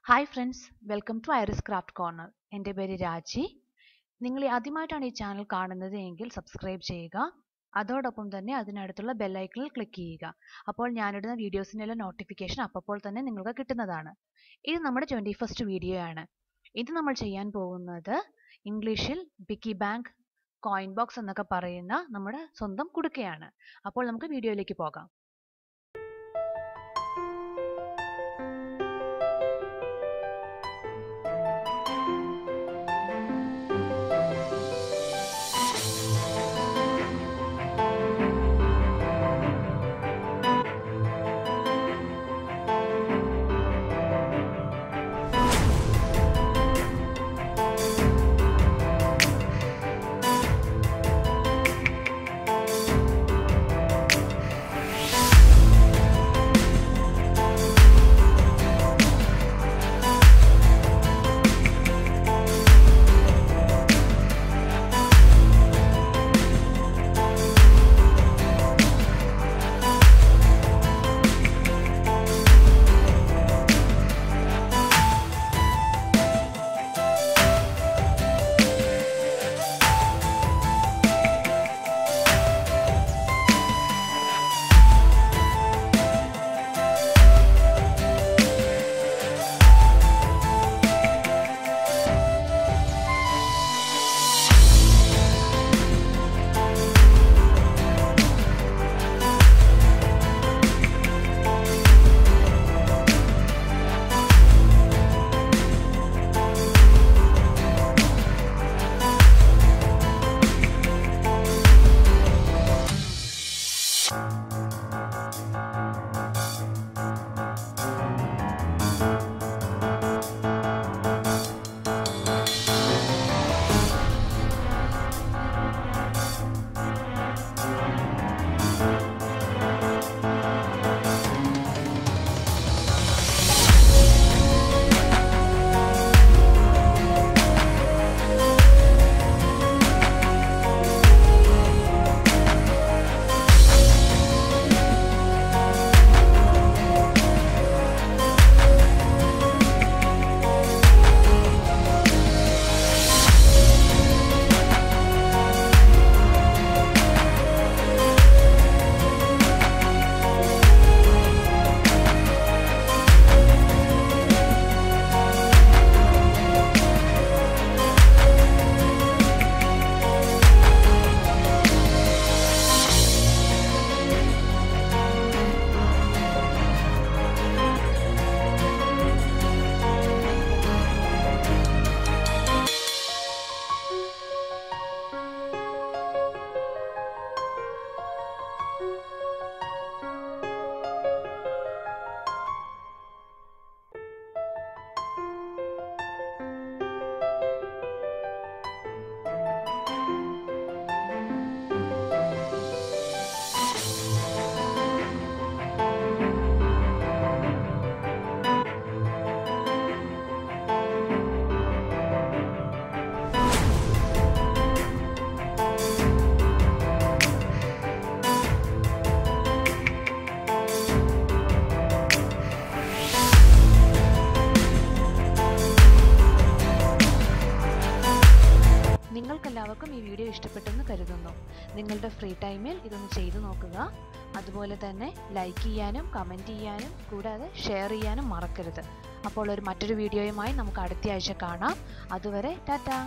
Hi friends, welcome to Iris craft corner. എൻ്റെ പേര് രാജി. നിങ്ങൾ ആദ്യമായിട്ടാണ് ഈ ചാനൽ കാണുന്നത് എങ്കിൽ സബ്സ്ക്രൈബ് ചെയ്യുക. അതോടൊപ്പം തന്നെ അതിനടുത്തുള്ള ബെല്ലൈക്കണിൽ ക്ലിക്ക് ചെയ്യുക. അപ്പോൾ ഞാനിടുന്ന വീഡിയോസിൻ്റെ നോട്ടിഫിക്കേഷൻ അപ്പോൾ തന്നെ നിങ്ങൾക്ക് കിട്ടുന്നതാണ്. ഇത് നമ്മുടെ 21st വീഡിയോ ആണ്. ഇത് നമ്മൾ ചെയ്യാൻ പോകുന്നത് ഇംഗ്ലീഷിൽ പിക്കി ബാങ്ക്, കോയിൻ ബോക്സ് എന്നൊക്കെ പറയുന്ന നമ്മുടെ സ്വന്തം കുടുക്കയാണ്. അപ്പോൾ നമുക്ക് വീഡിയോയിലേക്ക് പോകാം. നിങ്ങൾക്കെല്ലാവർക്കും ഈ വീഡിയോ ഇഷ്ടപ്പെട്ടെന്ന് കരുതുന്നു. നിങ്ങളുടെ ഫ്രീ ടൈമിൽ ഇതൊന്ന് ചെയ്തു നോക്കുക. അതുപോലെ തന്നെ ലൈക്ക് ചെയ്യാനും കമൻറ്റ് ചെയ്യാനും കൂടാതെ ഷെയർ ചെയ്യാനും മറക്കരുത്. അപ്പോൾ മറ്റൊരു വീഡിയോയുമായി നമുക്ക് അടുത്ത ആഴ്ച കാണാം. അതുവരെ ടാറ്റാ.